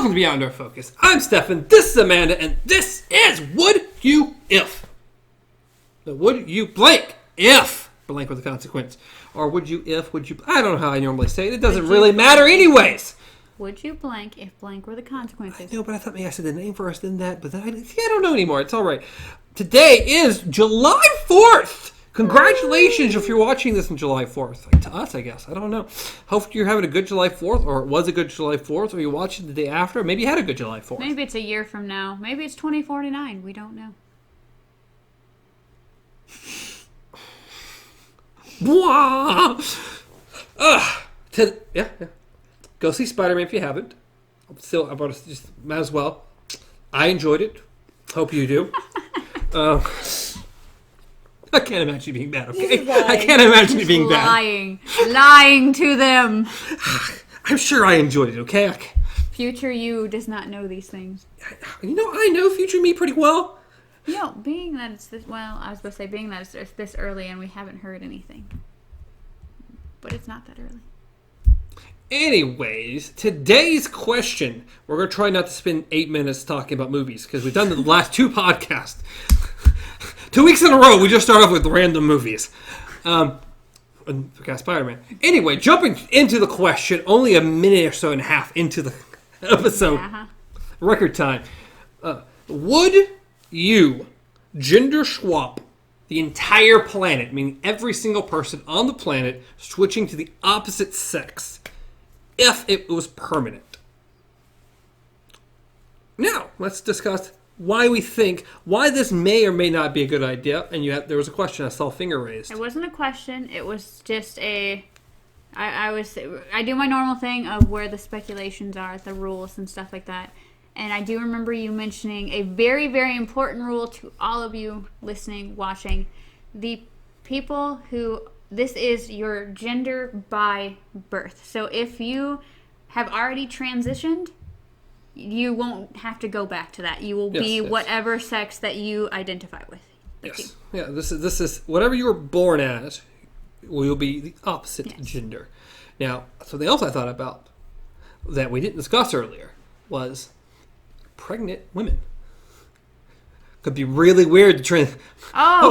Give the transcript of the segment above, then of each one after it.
Welcome to Beyond Our Focus. I'm Stefan, this is Amanda, and this is Would You If? Would you blank if blank with a consequence? Or would you if, would you... I don't know how I normally say it. It doesn't really matter anyways. Would you blank if blank were the consequences? I know, but I thought maybe I said the name first, then that, but then I don't know anymore. It's all right. Today is July 4th. Congratulations if you're watching this on July 4th. Like, to us, I guess. I don't know. Hope you're having a good July 4th, or it was a good July 4th, or you're watching the day after. Maybe you had a good July 4th. Maybe it's a year from now. Maybe it's 2049. We don't know. Yeah. Go see Spider-Man if you haven't. I'm about to just might as well. I enjoyed it. Hope you do. I can't imagine you being bad, okay? I can't imagine you being bad. Lying to them. I'm sure I enjoyed it, okay? Future you does not know these things. You know, I know future me pretty well. You know, being that it's this, well, I was going to say being that it's this early and we haven't heard anything. But it's not that early. Anyways, today's question, we're going to try not to spend 8 minutes talking about movies, because we've done the last two podcasts. 2 weeks in a row, we just start off with random movies. And forgot Spider-Man. Anyway, jumping into the question, only a minute or so and a half into the episode. Record time. Would you gender swap the entire planet, meaning every single person on the planet switching to the opposite sex, if it was permanent? Now, let's discuss why this may or may not be a good idea. And there was a question, I saw a finger raised. It wasn't a question, it was just I do my normal thing of where the speculations are, the rules and stuff like that. And I do remember you mentioning a very, very important rule to all of you listening, watching. The people this is your gender by birth. So if you have already transitioned, you won't have to go back to that. You will be whatever sex that you identify with. Yes. Yeah, this is whatever you were born as, will be the opposite gender. Now, something else I thought about that we didn't discuss earlier was pregnant women. Could be really weird to train.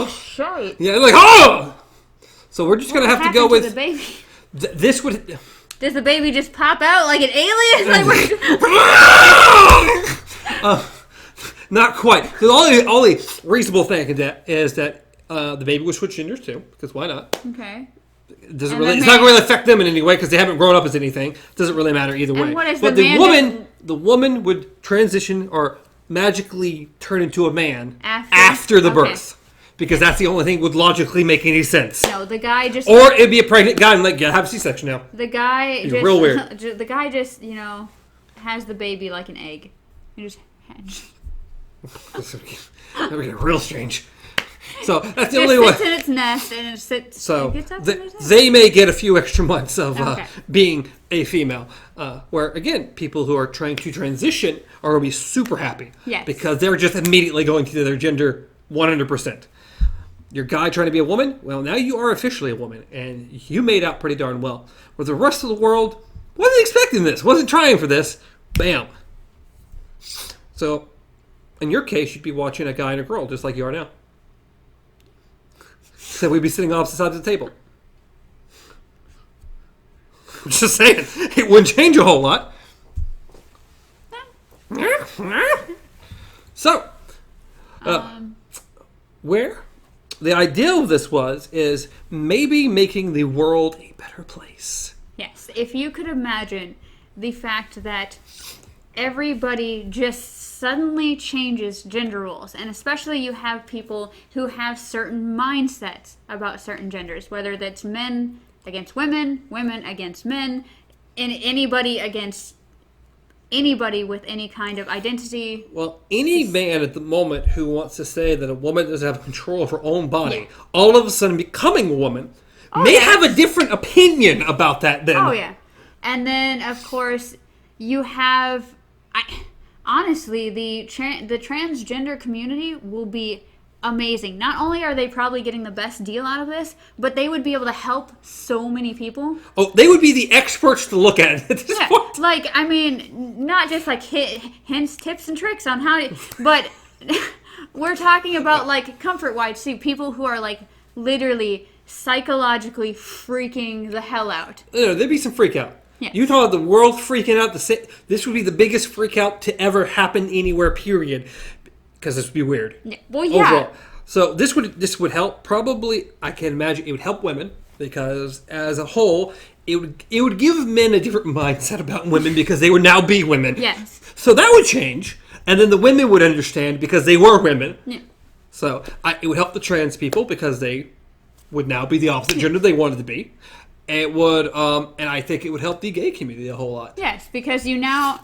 Shit. Yeah, like, oh! So we're just going to have to go with... the baby? This would... Does the baby just pop out like an alien? Not quite. The only reasonable thing is that the baby would switch genders too, because why not? Okay. It's not going to really affect them in any way because they haven't grown up as anything. It doesn't really matter either way. But the woman would transition or magically turn into a man after the birth. Because that's the only thing would logically make any sense. No, the guy just... Or it'd be a pregnant guy and have a C-section now. The guy just... real weird. The guy just, has the baby like an egg. You just... That would get real strange. So that's the only way. It sits in its nest and it sits... So it gets up in its head. they may get a few extra months of being a female. Where, again, people who are trying to transition are going to be super happy. Yes. Because they're just immediately going to their gender 100%. Your guy trying to be a woman, well, now you are officially a woman, and you made out pretty darn well. Where the rest of the world wasn't expecting this, wasn't trying for this, bam. So, in your case, you'd be watching a guy and a girl, just like you are now. So we'd be sitting opposite sides of the table. I'm just saying, it wouldn't change a whole lot. So, where the idea of this is maybe making the world a better place. Yes, if you could imagine the fact that everybody just suddenly changes gender roles, and especially you have people who have certain mindsets about certain genders, whether that's men against women, women against men, and anybody against anybody with any kind of identity. Well, any man at the moment who wants to say that a woman doesn't have control of her own body, all of a sudden becoming a woman, may have a different opinion about that then. Oh, yeah. And then, of course, you have... honestly, the transgender community will be amazing. Not only are they probably getting the best deal out of this, but they would be able to help so many people. Oh, they would be the experts to look at this point. Like, I mean, not just like hints, tips, and tricks on how to, but we're talking about like comfort-wise too. People who are like literally psychologically freaking the hell out. There'd be some freak out. Yeah. You talk about the world freaking out. This would be the biggest freak out to ever happen anywhere, period. Because this would be weird. Yeah. Well, yeah. Overall. So this would help. Probably, I can imagine it would help women because as a whole, it would give men a different mindset about women because they would now be women. Yes. So that would change, and then the women would understand because they were women. Yeah. So it would help the trans people because they would now be the opposite gender they wanted to be. It would, and I think it would help the gay community a whole lot. Yes, because you now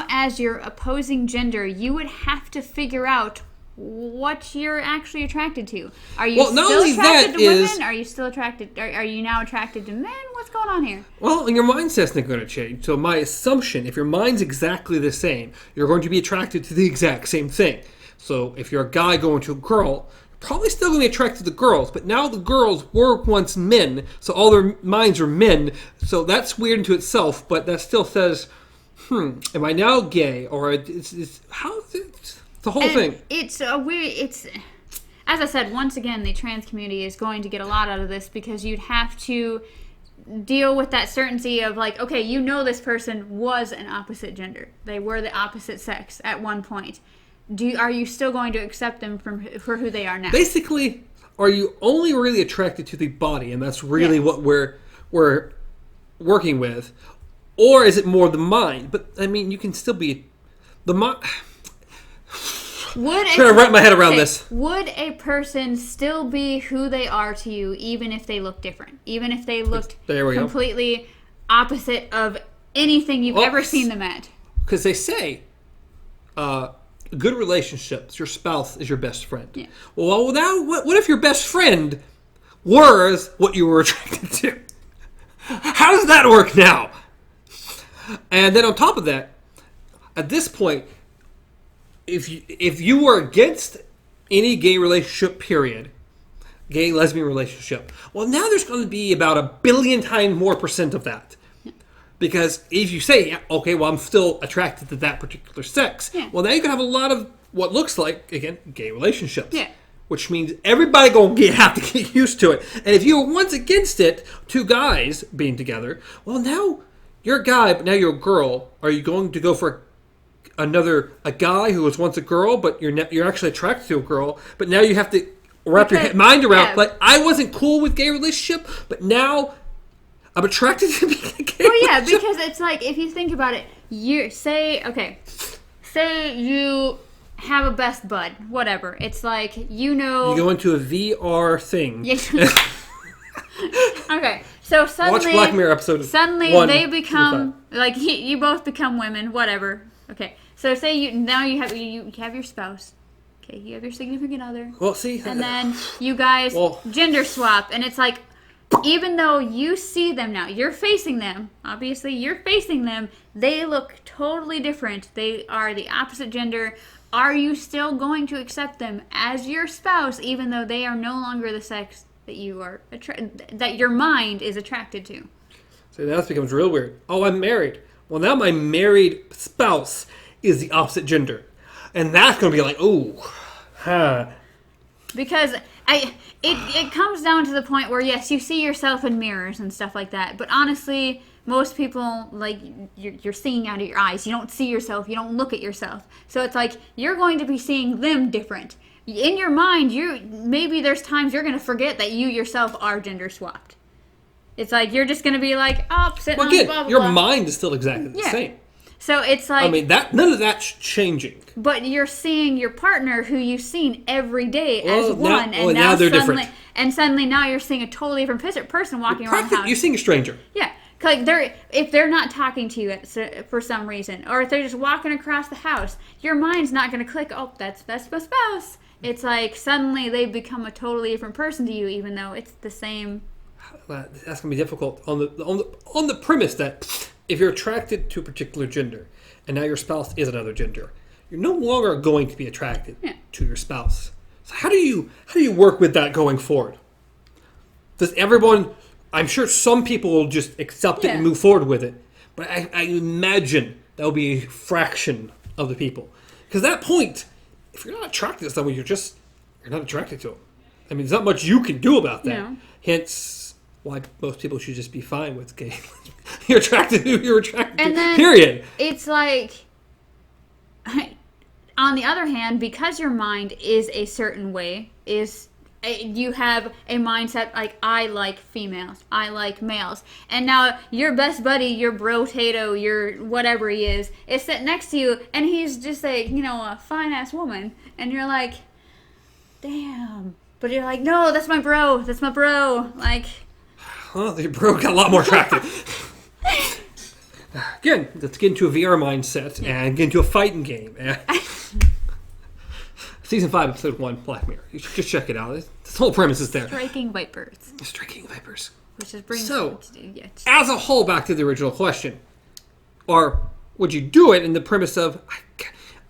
as your opposing gender, you would have to figure out what you're actually attracted to. Are you still attracted to women? Are you still attracted? Are you now attracted to men? What's going on here? Well, your mindset's not going to change. So my assumption, if your mind's exactly the same, you're going to be attracted to the exact same thing. So if you're a guy going to a girl, probably still going to be attracted to girls, but now the girls were once men, so all their minds are men, so that's weird into itself, but that still says, am I now gay, or it's how is it, the whole thing. It's a weird, as I said, once again, the trans community is going to get a lot out of this because you'd have to deal with that certainty of like, okay, you know this person was an opposite gender. They were the opposite sex at one point. Are you still going to accept them for who they are now? Basically, are you only really attracted to the body, and that's really what we're working with, or is it more the mind? But I mean, you can still be the mind. Trying to wrap my head around this. Would a person still be who they are to you, even if they look different, even if they looked completely opposite of anything you've ever seen them at? Because they say. Good relationships, your spouse is your best friend. Yeah. Well, now, what if your best friend was what you were attracted to? How does that work now? And then on top of that, at this point, if you were against any gay relationship, period, gay, lesbian relationship, well, now there's going to be about 1 billion times more percent of that. Because if you say, okay, well, I'm still attracted to that particular sex, well, now you can have a lot of what looks like, again, gay relationships. Yeah. Which means everybody going to have to get used to it. And if you were once against it, two guys being together, well, now you're a guy, but now you're a girl. Are you going to go for a guy who was once a girl, but you're actually attracted to a girl, but now you have to wrap your mind around, like, I wasn't cool with gay relationship, but now I'm attracted to being a gay relationship. Because it's like, if you think about it, say you have a best bud, whatever. It's like, you go into a VR thing. Okay, so suddenly watch Black Mirror episode. Suddenly they become like you both become women, whatever. Okay, so say you have your spouse. Okay, you have your significant other. Well, see, and then you guys gender swap, and it's like, even though you see them now, you're facing them. Obviously, you're facing them. They look totally different. They are the opposite gender. Are you still going to accept them as your spouse, even though they are no longer the sex that you are that your mind is attracted to? So now this becomes real weird. Oh, I'm married. Well, now my married spouse is the opposite gender, and that's going to be like, because it comes down to the point where, yes, you see yourself in mirrors and stuff like that, but honestly, most people, like, you're seeing out of your eyes. You don't see yourself. You don't look at yourself. So it's like, you're going to be seeing them different. In your mind, maybe there's times you're going to forget that you yourself are gender swapped. It's like, you're just going to be like, sitting on blah, blah, blah. Your mind is still exactly the same. So it's like, I mean, none of that's changing. But you're seeing your partner, who you've seen every day, as one, now they're different. And suddenly now you're seeing a totally different person walking around the house. You're seeing a stranger. Yeah, like if they're not talking to you for some reason, or if they're just walking across the house, your mind's not going to click. Oh, that's my spouse. It's like suddenly they become a totally different person to you, even though it's the same. That's going to be difficult on the premise that if you're attracted to a particular gender, and now your spouse is another gender, you're no longer going to be attracted to your spouse. So how do you work with that going forward? Does everyone? I'm sure some people will just accept it and move forward with it, but I imagine that will be a fraction of the people. Because at that point, if you're not attracted to someone, you're not attracted to them. I mean, there's not much you can do about that. No. Hence, why most people should just be fine with gay. You're attracted to who you're attracted to. Then period. It's like, on the other hand, because your mind is a certain way, you have a mindset like, I like females, I like males. And now your best buddy, your bro-tato, your whatever he is sitting next to you, and he's just like, a fine-ass woman. And you're like, damn. But you're like, no, that's my bro. Like... Well, your bro got a lot more attractive. Again, let's get into a VR mindset and get into a fighting game. Season 5, Episode 1, Black Mirror. You should just check it out. The whole premise is there. Striking vipers. Which is brings so, as a whole, back to the original question. Or would you do it in the premise of,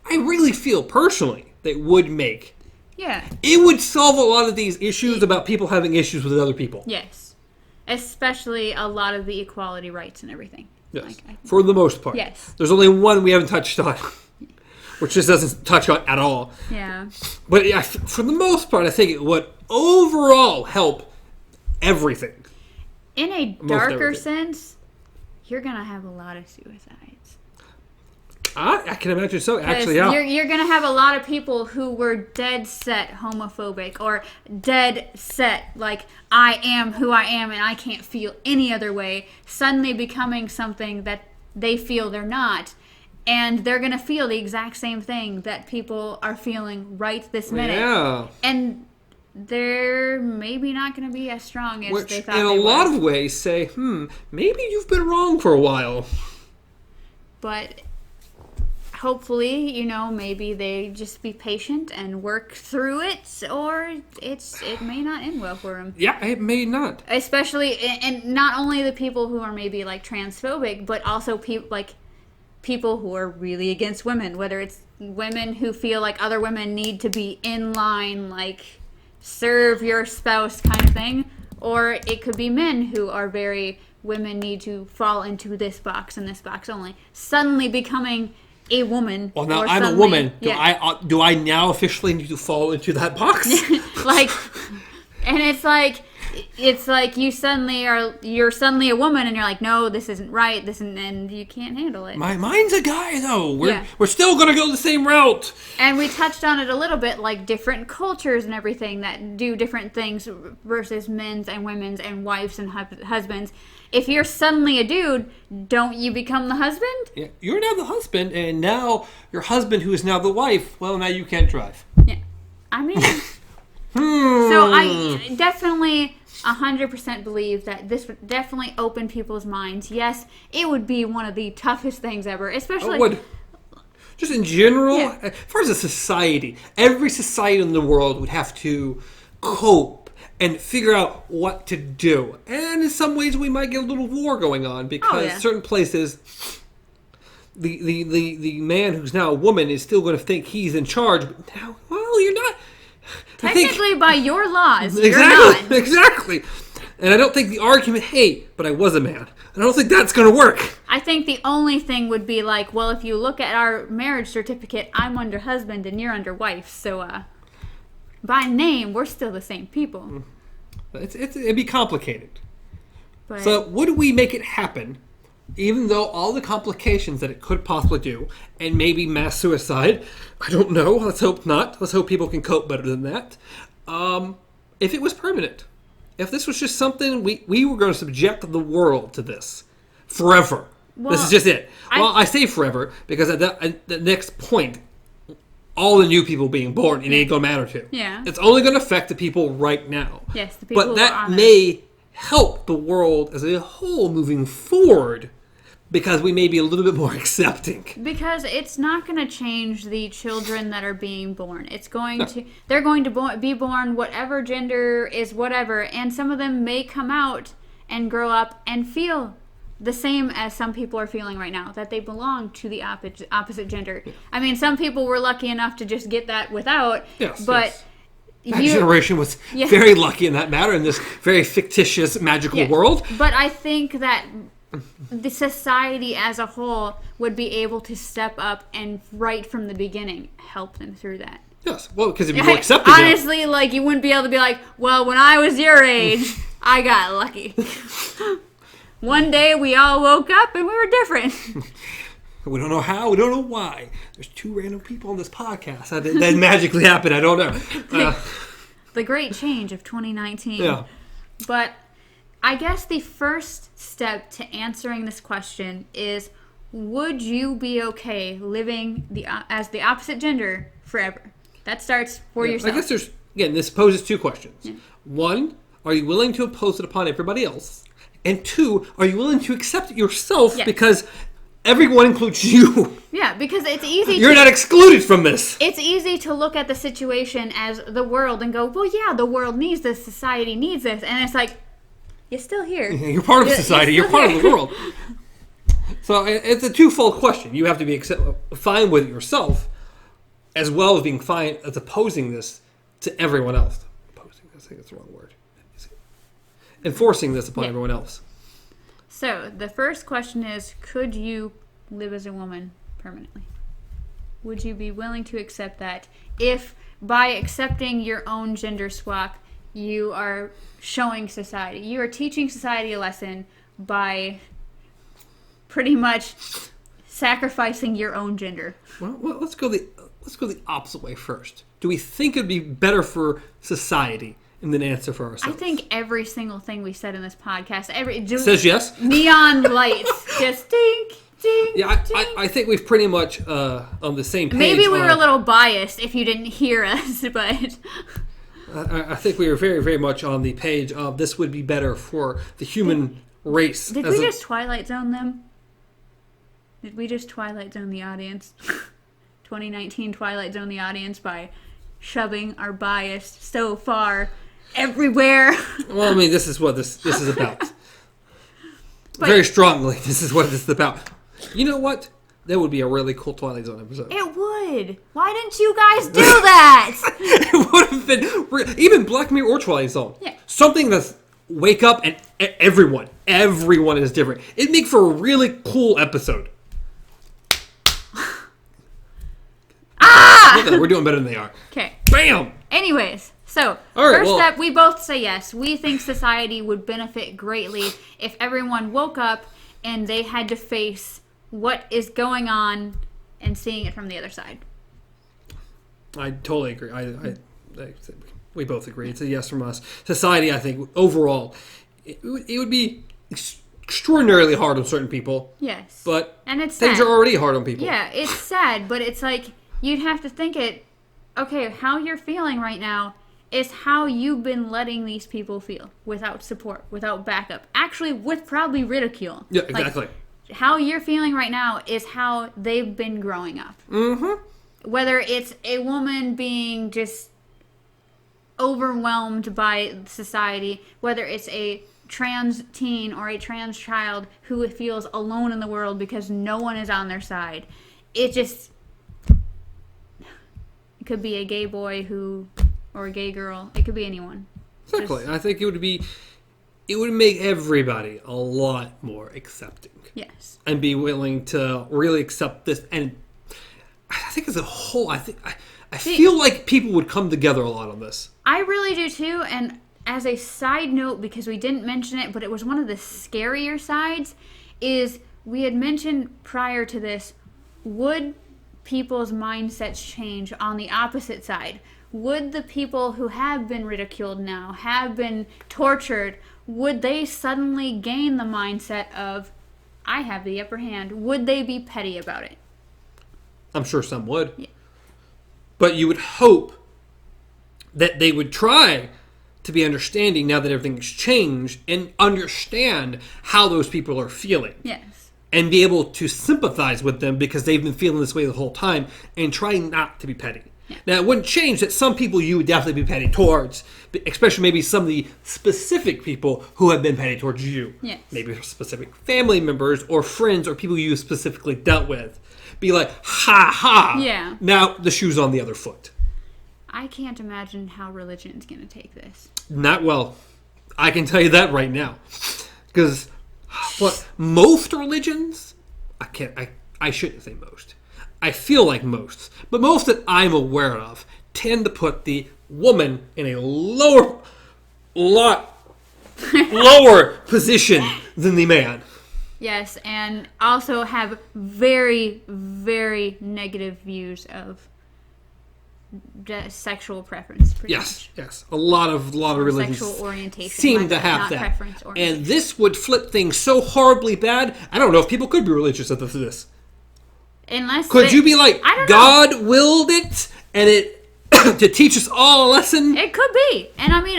I really feel personally that it would make. Yeah. It would solve a lot of these issues about people having issues with other people. Yes. Especially a lot of the equality rights and everything. Yes. For the most part. Yes. There's only one we haven't touched on. Which just doesn't touch on at all. Yeah. But yeah, for the most part, I think it would overall help everything. In a darker sense, you're going to have a lot of suicides. I can imagine so, actually, yeah. You're going to have a lot of people who were dead set homophobic or dead set, like, I am who I am and I can't feel any other way, suddenly becoming something that they feel they're not. And they're going to feel the exact same thing that people are feeling right this minute. Yeah. And they're maybe not going to be as strong as they thought they were. Which, in a lot of ways, say, maybe you've been wrong for a while. But hopefully, maybe they just be patient and work through it, or it may not end well for them. Yeah, it may not. Especially, and not only the people who are maybe, like, transphobic, but also people who are really against women, whether it's women who feel like other women need to be in line, like, serve your spouse kind of thing, or it could be men who are women need to fall into this box and this box only, suddenly becoming a woman. Well, now I'm a woman. Do I now officially need to fall into that box? And it's like you're suddenly a woman, and you're like, no, this isn't right. And you can't handle it. My mind's a guy, though. We're still gonna go the same route. And we touched on it a little bit, like different cultures and everything that do different things versus men's and women's and wives and husbands. If you're suddenly a dude, don't you become the husband? Yeah, you're now the husband, and now your husband, who is now the wife, well, now you can't drive. Yeah, I mean. So I definitely 100% believe that this would definitely open people's minds. Yes, it would be one of the toughest things ever, especially... It would. Just in general, as far as a society, every society in the world would have to cope and figure out what to do. And in some ways, we might get a little war going on because certain places... The man who's now a woman is still going to think he's in charge. But now, well, you're not... Technically, by your laws, you're not. Exactly. And I don't think the argument, hey, but I was a man. I don't think that's going to work. I think the only thing would be like, well, if you look at our marriage certificate, I'm under husband and you're under wife. So, by name, we're still the same people. It'd be complicated. But, so, would we make it happen, even though all the complications that it could possibly do, and maybe mass suicide, I don't know, let's hope not. Let's hope people can cope better than that. If it was permanent. If this was just something, we were going to subject the world to this forever. Well, this is just it. I say forever because at the next point, all the new people being born, it ain't going to matter to. Yeah. It's only going to affect the people right now. Yes, the people but that may help the world as a whole moving forward. Because we may be a little bit more accepting. Because it's not going to change the children that are being born. They're going to be born whatever gender is whatever. And some of them may come out and grow up and feel the same as some people are feeling right now. That they belong to the opposite gender. Yeah. I mean, some people were lucky enough to just get that without. Yes, but That generation was very lucky in that matter, in this very fictitious, magical world. But I think that the society as a whole would be able to step up and right from the beginning help them through that. Yes, well, because it'd be more accepted. Honestly, like, you wouldn't be able to be like, well, when I was your age, I got lucky. One day we all woke up and we were different. We don't know how, we don't know why. There's 2 random people on this podcast. That magically happened, I don't know. The great change of 2019. Yeah. But I guess the first step to answering this question is, would you be okay living as the opposite gender forever? That starts for yourself. I guess this poses 2 questions. Yeah. 1, are you willing to impose it upon everybody else? And 2, are you willing to accept it yourself because everyone includes you? Yeah, because it's easy You're not excluded from this. It's easy to look at the situation as the world and go, well, yeah, the world needs this, society needs this. And it's like, you're still here. You're part of society. You're part of the world. So it's a twofold question. You have to be fine with it yourself, as well as being fine as opposing this to everyone else. Opposing, I think that's the wrong word. Enforcing this upon everyone else. So the first question is, could you live as a woman permanently? Would you be willing to accept that if by accepting your own gender swap, you are showing society, you are teaching society a lesson by pretty much sacrificing your own gender? Well, let's go the opposite way first. Do we think it'd be better for society? And then answer for ourselves. I think every single thing we said in this podcast, says yes. Neon lights, just ding, ding. Yeah, ding. I think we've pretty much on the same page. Maybe we were a little biased if you didn't hear us, but I think we were very, very much on the page of this would be better for the human race. Did we just Twilight Zone them? Did we just Twilight Zone the audience? 2019 Twilight Zone the audience by shoving our bias so far everywhere. Well, I mean, this is what this is about. Very strongly, this is what this is about. You know what? That would be a really cool Twilight Zone episode. It would. Why didn't you guys do that? It would have been even Black Mirror or Twilight Zone. Yeah. Something that's wake up and everyone is different. It'd make for a really cool episode. We're doing better than they are. Okay. Bam! Anyways, so first step, we both say yes. We think society would benefit greatly if everyone woke up and they had to face what is going on and seeing it from the other side. I totally agree. We both agree. It's a yes from us. Society, I think, overall, it would be extraordinarily hard on certain people. Yes. But and it's things sad. are already hard on people. Yeah, it's sad, but it's like you'd have to think okay, how you're feeling right now is how you've been letting these people feel without support, without backup. Actually, with probably ridicule. Yeah, exactly. Like, how you're feeling right now is how they've been growing up. Mm-hmm. Whether it's a woman being just overwhelmed by society, whether it's a trans teen or a trans child who feels alone in the world because no one is on their side. It could be a gay boy or a gay girl. It could be anyone. Exactly. I think it would make everybody a lot more accepting. Yes. And be willing to really accept this. And I think as a whole, I feel like people would come together a lot on this. I really do too. And as a side note, because we didn't mention it, but it was one of the scarier sides, is we had mentioned prior to this, would people's mindsets change on the opposite side? Would the people who have been ridiculed now, have been tortured, would they suddenly gain the mindset of, I have the upper hand? Would they be petty about it? I'm sure some would. Yeah. But you would hope that they would try to be understanding now that everything's changed and understand how those people are feeling. Yes. And be able to sympathize with them because they've been feeling this way the whole time and try not to be petty. Yeah. Now, it wouldn't change that some people you would definitely be petty towards, especially maybe some of the specific people who have been petty towards you. Yes. Maybe specific family members or friends or people you specifically dealt with. Be like, ha ha. Yeah. Now the shoe's on the other foot. I can't imagine how religion's going to take this. Not well. I can tell you that right now. Because most religions, I shouldn't say most. I feel like most. But most that I'm aware of tend to put the woman in a lower position than the man. Yes, and also have very, very negative views of sexual preference. Yes. A lot of religions sexual orientation seem to have not that. Preference orientation. And this would flip things so horribly bad. I don't know if people could be religious at this. Unless could you be like, God willed it, and it to teach us all a lesson? It could be, and I mean,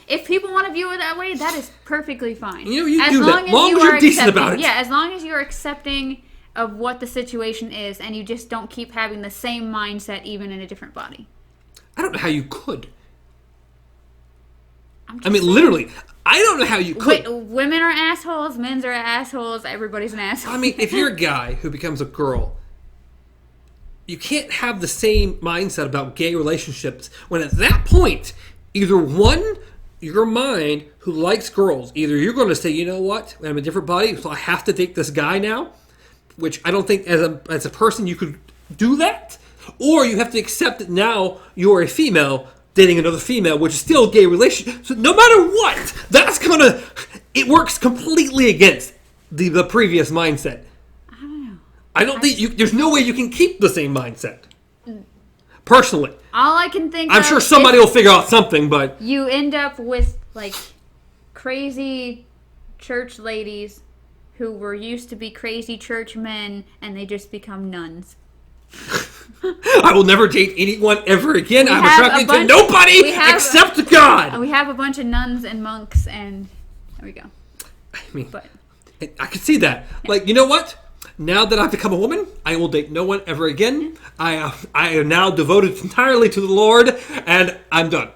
if people want to view it that way, that is perfectly fine. You do that. As long as you're decent about it. Yeah, as long as you're accepting of what the situation is, and you just don't keep having the same mindset even in a different body. I don't know how you could. Literally, I don't know how you could. Women are assholes, men are assholes, everybody's an asshole. I mean, if you're a guy who becomes a girl, you can't have the same mindset about gay relationships when at that point, either one, your mind who likes girls, either you're going to say, you know what, I'm a different body, so I have to date this guy now, which I don't think as a person you could do that, or you have to accept that now you're a female dating another female, which is still a gay relationship. So no matter what, it works completely against the previous mindset. I don't know. I don't think there's no way you can keep the same mindset. Personally. All I can think I'm sure somebody will figure out something, but you end up with like crazy church ladies who were used to be crazy church men, and they just become nuns. I will never date anyone ever again. I'm attracted to nobody except God. We have a bunch of nuns and monks, and there we go. I mean, I could see that. Yeah. Like, you know what? Now that I've become a woman, I will date no one ever again. I am now devoted entirely to the Lord, and I'm done.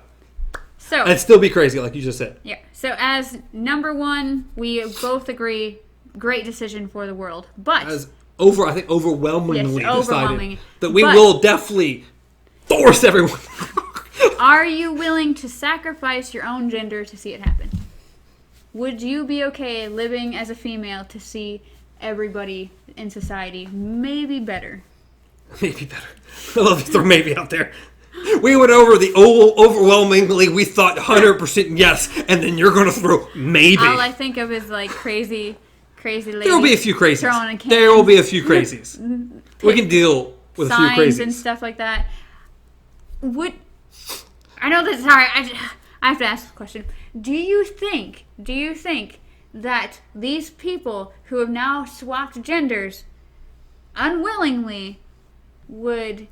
So, and still be crazy, like you just said. Yeah. So as number one, we both agree, great decision for the world. But I think overwhelmingly decided that we will definitely force everyone. Are you willing to sacrifice your own gender to see it happen? Would you be okay living as a female to see everybody in society maybe better? Maybe better. I love to throw maybe out there. We went over the overwhelmingly, we thought 100% yes, and then you're going to throw maybe. All I think of is like crazy ladies. There will be a few crazies. There will be a few crazies. We can deal with a few crazies. And stuff like that. I know this is hard. I have to ask the question. Do you think that these people who have now swapped genders unwillingly would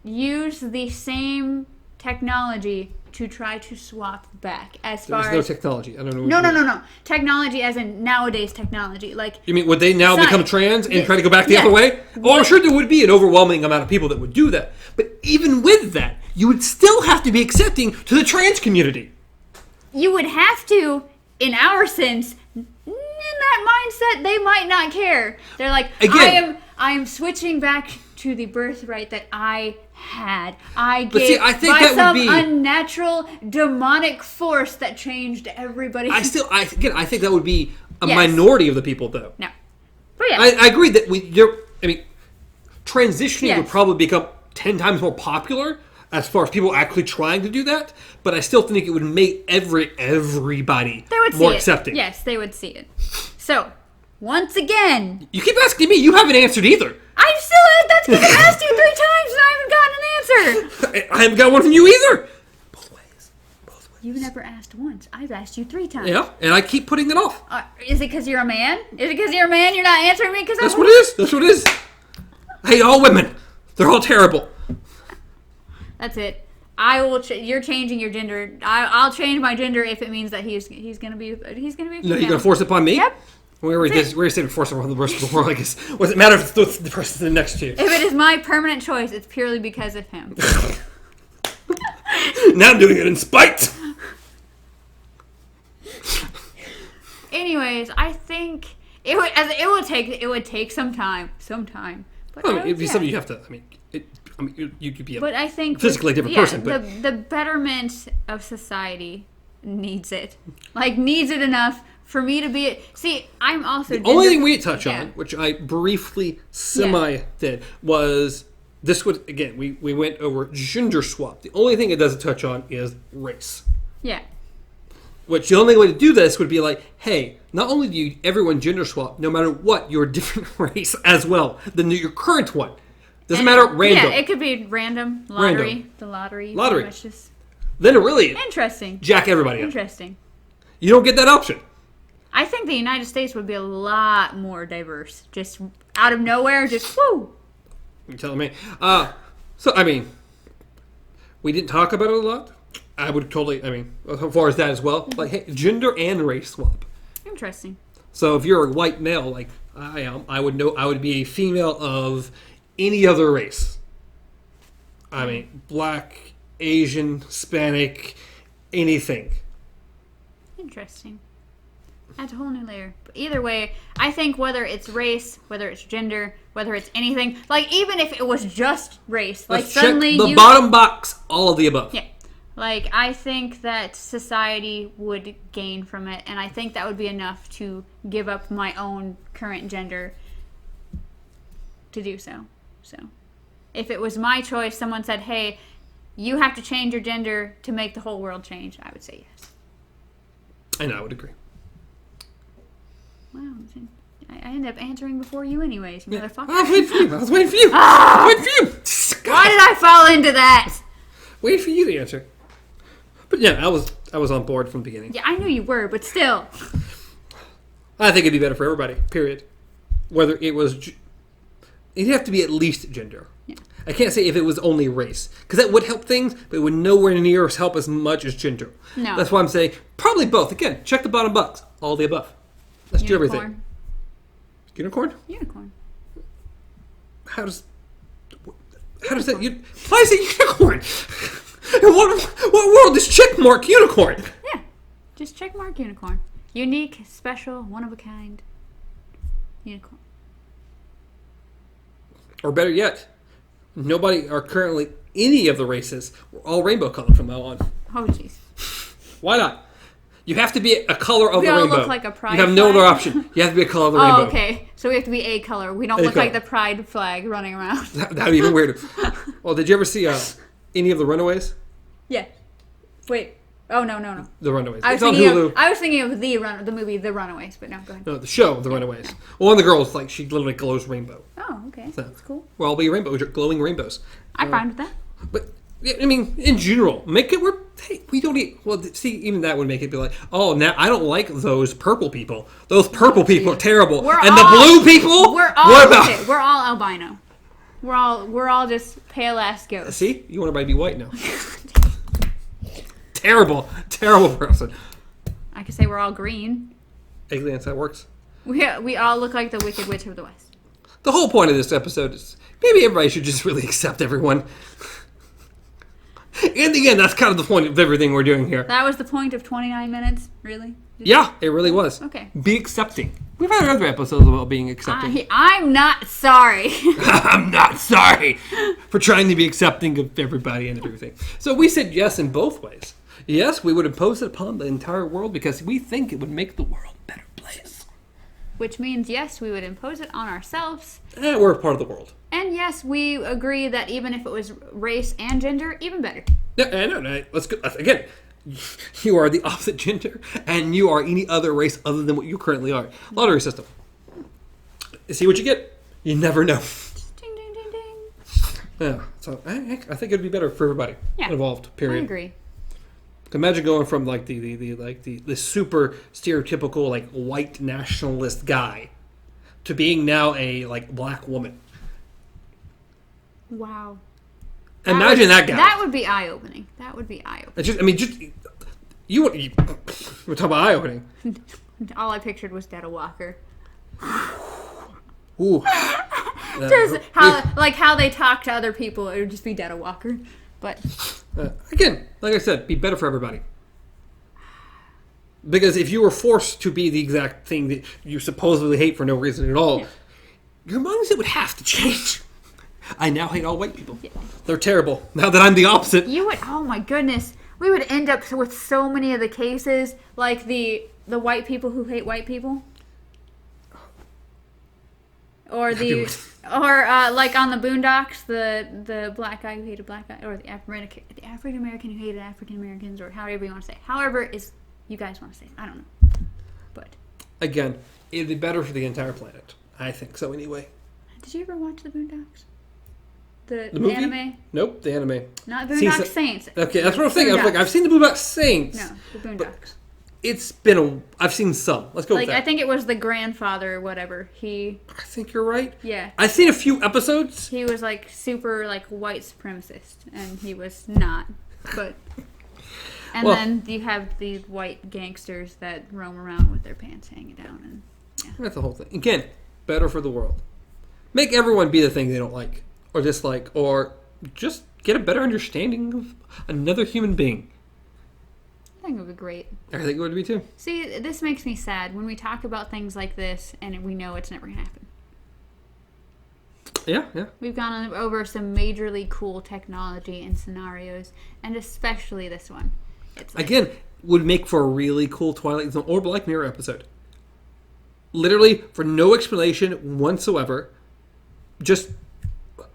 use the same technology to try to swap back? There's no technology. I don't know. No. Technology as in nowadays technology. Like, you mean, would they now become trans and try to go back the other way? Oh, I'm sure there would be an overwhelming amount of people that would do that. But even with that, you would still have to be accepting to the trans community. You would have to, in our sense, in that mindset, they might not care. They're like, I am switching back to the birthright that I had. I think by some unnatural demonic force that changed everybody. I think that would be a minority of the people, though. No, but yeah, I agree that transitioning would probably become 10 times more popular as far as people actually trying to do that. But I still think it would make everybody more accepting. Yes, they would see it. So, once again, you keep asking me. You haven't answered either. That's because I asked you 3 times and I haven't gotten an answer. I haven't got one from you either. Both ways. You've never asked once. I've asked you 3 times. Yeah, and I keep putting it off. Is it because you're a man? Is it because you're a man you're not answering me? That's what it is. That's what it is. I hate all women. They're all terrible. That's it. I will. You're changing your gender. I'll change my gender if it means that he's gonna be. He's gonna be. No, you're gonna force it upon me. Yep. We're saying force it upon the rest of the world. I guess. Does it matter if it's the person sitting next to you? If it is my permanent choice, it's purely because of him. Now I'm doing it in spite. Anyways, I think it would take some time. But it'd be something you have to. I mean, you could be but I think physically different person. But the betterment of society needs it. Like, needs it enough for me to be... See, I'm also... The only thing we touch on, which I briefly did, was... This would, again, we went over gender swap. The only thing it doesn't touch on is race. Yeah. Which the only way to do this would be like, hey, not only do everyone gender swap, no matter what, you're a different race as well than your current one. Doesn't matter, random. Yeah, it could be random. Lottery. Random. The lottery. Lottery. Then it really... Interesting. Jack everybody up. Interesting. You don't get that option. I think the United States would be a lot more diverse. Just out of nowhere, just whoo! You're telling me. So, I mean, we didn't talk about it a lot. I would totally, I mean, as far as that as well. Like, hey, gender and race swap. Interesting. So if you're a white male, like I am, I would be a female of any other race. I mean, black, Asian, Hispanic, anything. Interesting. Adds a whole new layer. But either way, I think whether it's race, whether it's gender, whether it's anything, like even if it was just race, like Let's suddenly check the bottom box, all of the above. Yeah. Like, I think that society would gain from it, and I think that would be enough to give up my own current gender to do so. So, if it was my choice, someone said, hey, you have to change your gender to make the whole world change, I would say yes. And I would agree. Wow. I ended up answering before you anyways, motherfucker. I was waiting for you. I was waiting for you. Why did I fall into that? Waiting for you to answer. But yeah, I was on board from the beginning. Yeah, I knew you were, but still. I think it'd be better for everybody, period. Whether it was... It'd have to be at least gender. Yeah. I can't say if it was only race. Because that would help things, but it would nowhere near help as much as gender. No. That's why I'm saying probably both. Again, check the bottom box. All the above. Let's do everything. Unicorn? Unicorn. How does that... Why is it unicorn? In what world is checkmark unicorn? Yeah. Just checkmark unicorn. Unique, special, one of a kind. Unicorn. Or better yet, nobody are currently any of the races. We're all rainbow color from now on. Oh, jeez. Why not? You have to be a color of we the all rainbow. look like a pride You have no flag. other option. You have to be a color of the rainbow. Oh, okay. So we have to be a color. We don't A look color. like the pride flag running around. That'd be even weirder. Well, did you ever see any of the Runaways? Yeah. Wait. Oh, no. The Runaways. I was It's on thinking Hulu. of the movie The Runaways, but no, go ahead. No, the show, The Runaways. One of the girls, like, she literally glows rainbow. Oh, okay. So, That's cool. We're all be rainbow, glowing rainbows. I'm fine with that. But, yeah, I mean, in general, make it where, hey, we don't eat. Well, see, even that would make it be like, oh, now I don't like those purple people. Those purple people are terrible. The blue people? We're all, what about? okay, we're all albino. We're all just pale ass ghosts. See? You want everybody to be white now. Terrible person. I could say we're all green. Aliens, that works. We all look like the Wicked Witch of the West. The whole point of this episode is maybe everybody should just really accept everyone. In the end, that's kind of the point of everything we're doing here. That was the point of 29 minutes? Really? Yeah, it really was. Okay. Be accepting. We've had other episodes about being accepting. I'm not sorry. I'm not sorry for trying to be accepting of everybody and everything. So we said yes in both ways. Yes, we would impose it upon the entire world because we think it would make the world a better place. Which means, yes, we would impose it on ourselves. And we're a part of the world. And yes, we agree that even if it was race and gender, even better. Yeah, no. Let's go. Again, you are the opposite gender, and you are any other race other than what you currently are. Lottery system. See what you get. You never know. Ding, ding, ding, ding. Yeah, so I think it'd be better for everybody involved. Period. I agree. Imagine going from like the super stereotypical like white nationalist guy to being now a like black woman. Wow. Imagine that guy. That would be eye-opening. We're talking about eye-opening. All I pictured was Detta Walker. Ooh. Just how they talk to other people, it would just be Detta Walker. But again, like I said, be better for everybody. Because if you were forced to be the exact thing that you supposedly hate for no reason at all, your mindset would have to change. I now hate all white people. Yeah. They're terrible. Now that I'm the opposite. You would, oh my goodness. We would end up with so many of the cases, like the white people who hate white people. Or like on the Boondocks, the black guy who hated black guy, or the African American who hated African Americans, or however you want to say it. However is you guys want to say it. I don't know. But again, it'd be better for the entire planet. I think so anyway. Did you ever watch the Boondocks? The movie? anime? Nope, the anime. Not Boondock Saints. Okay, that's what I'm thinking. I was like, I've seen the Boondock Saints. No, the Boondocks. It's been I've seen some. Let's go with that. I think it was the grandfather or whatever. I think you're right. Yeah. I've seen a few episodes. He was like super like white supremacist, and he was not. But then you have these white gangsters that roam around with their pants hanging down, and yeah. That's the whole thing. Again, better for the world. Make everyone be the thing they don't like or dislike, or just get a better understanding of another human being. I think it would be great. I think it would be too. See, this makes me sad when we talk about things like this and we know it's never going to happen. Yeah. We've gone over some majorly cool technology and scenarios, and especially this one. It's like, again, would make for a really cool Twilight Zone or Black Mirror episode. Literally, for no explanation whatsoever, just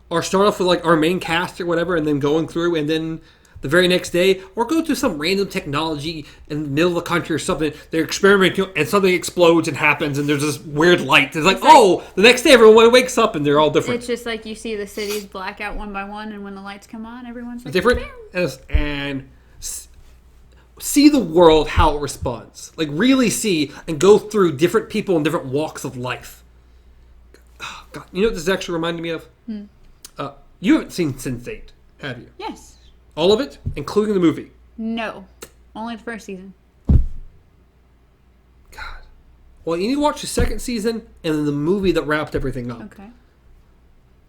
or start off with like our main cast or whatever, and then going through, and then the very next day, or go to some random technology in the middle of the country or something. They're experimenting, and something explodes and happens, and there's this weird light. It's like, the next day everyone wakes up and they're all different. It's just like you see the cities black out one by one, and when the lights come on, everyone's like, different, and see the world how it responds. Like really see and go through different people in different walks of life. Oh, God, you know what this actually reminded me of? You haven't seen Sense8, have you? Yes. All of it, including the movie? No, only the first season. God. Well, you need to watch the second season and then the movie that wrapped everything up. Okay.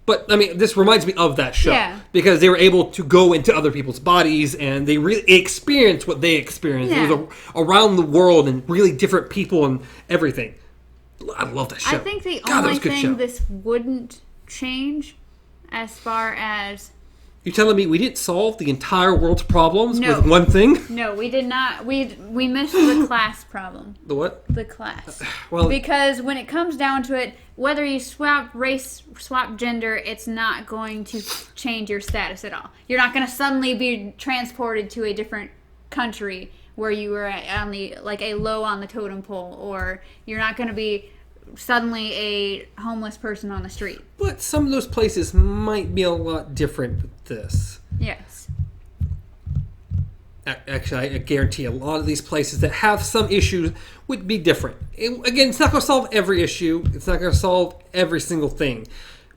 But, I mean, this reminds me of that show. Yeah. Because they were able to go into other people's bodies and they really experienced what they experienced. Yeah. It was around the world and really different people and everything. I love that show. I think the only thing this wouldn't change as far as... You're telling me we didn't solve the entire world's problems No. with one thing? No, we did not. We missed the class problem. The what? The class. Well, because when it comes down to it, whether you swap race, swap gender, it's not going to change your status at all. You're not going to suddenly be transported to a different country where you were on the a low on the totem pole, or you're not going to be suddenly a homeless person on the street. But some of those places might be a lot different with this. Yes. Actually, I guarantee a lot of these places that have some issues would be different. Again, it's not going to solve every issue. It's not going to solve every single thing.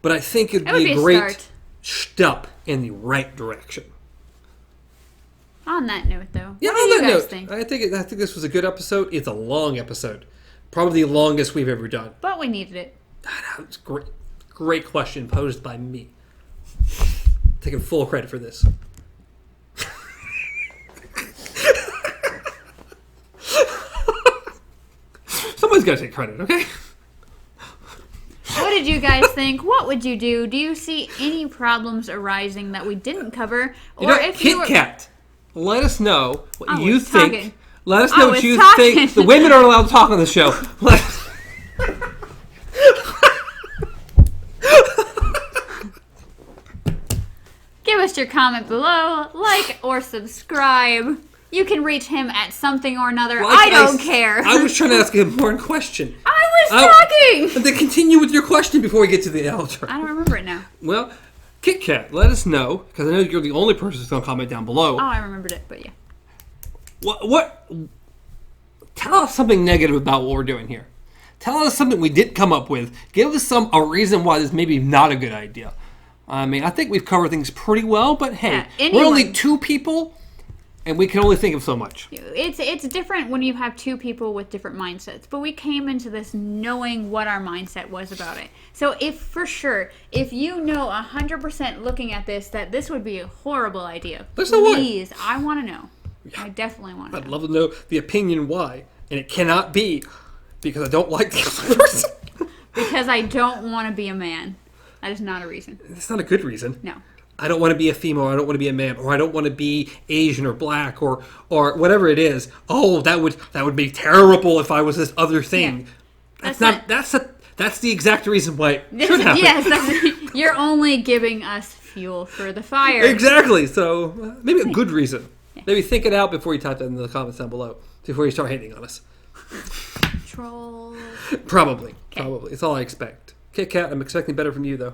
But I think it would be a great step in the right direction. On that note, though, yeah, what do you guys think? think? I think this was a good episode. It's a long episode. Probably the longest we've ever done. But we needed it. It's great. Great question posed by me. Taking full credit for this. Someone's got to take credit, okay? What did you guys think? What would you do? Do you see any problems arising that we didn't cover? Or if you were... Kit Kat, let us know what you think. Talking. Let us know what you talking. think. The women aren't allowed to talk on the show. Give us your comment below, like or subscribe. You can reach him at something or another. I don't care. I was trying to ask an important question. I was talking! But then continue with your question before we get to the outro. I don't remember it now. Well, Kit Kat, let us know, because I know you're the only person who's going to comment down below. Oh, I remembered it, but yeah. What? Tell us something negative about what we're doing here. Tell us something we didn't come up with. Give us a reason why this may be not a good idea. I mean, I think we've covered things pretty well, but hey, we're only two people, and we can only think of so much. It's different when you have two people with different mindsets, but we came into this knowing what our mindset was about it. So if you know 100% looking at this that this would be a horrible idea, please, I want to know. Yeah. I definitely want to know. I'd love to know the opinion why, and it cannot be because I don't like the other person. Because I don't want to be a man. That is not a reason. It's not a good reason. No. I don't want to be a female, or I don't want to be a man, or I don't want to be Asian or black or whatever it is. Oh, that would be terrible if I was this other thing. Yeah. That's the exact reason why it should happen. Yes, you're only giving us fuel for the fire. Exactly. So maybe a good reason. Yeah. Maybe think it out before you type that in the comments down below. Before you start hating on us. Trolls. Probably. It's all I expect. Kit Kat, I'm expecting better from you though.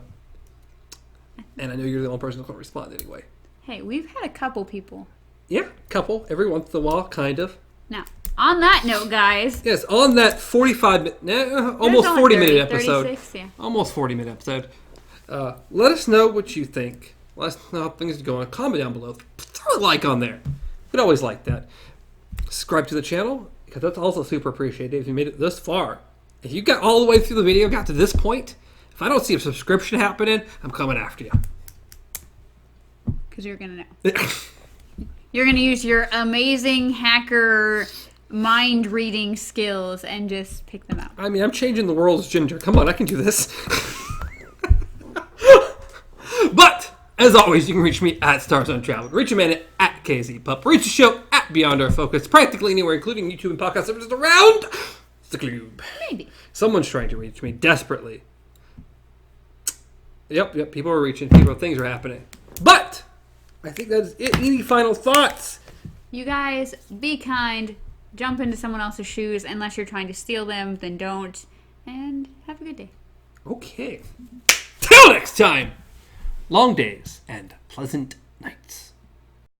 And I know you're the only person who's going to respond anyway. Hey, we've had a couple people. Yeah, couple. Every once in a while, kind of. Now, on that note, guys. Yes, on that 45-minute, almost 40-minute episode. 36, yeah. Almost 40-minute episode. Let us know what you think. Let us know how things are going. Comment down below. Throw a like on there. We'd always like that. Subscribe to the channel, because that's also super appreciated if you made it this far. If you got all the way through the video, got to this point, if I don't see a subscription happening, I'm coming after you. Because you're going to know. You're going to use your amazing hacker mind reading skills and just pick them out. I mean, I'm changing the world's Ginger. Come on, I can do this. But, as always, you can reach me at Stars Untraveled. Reach a man at KZPup. Reach the show at Beyond Our Focus. Practically anywhere, including YouTube and podcast services around the globe. Maybe. Someone's trying to reach me desperately. Yep, people are reaching. Things are happening. But, I think that's it. Any final thoughts? You guys, be kind. Jump into someone else's shoes. Unless you're trying to steal them, then don't. And have a good day. Okay. Till next time. Long days and pleasant nights.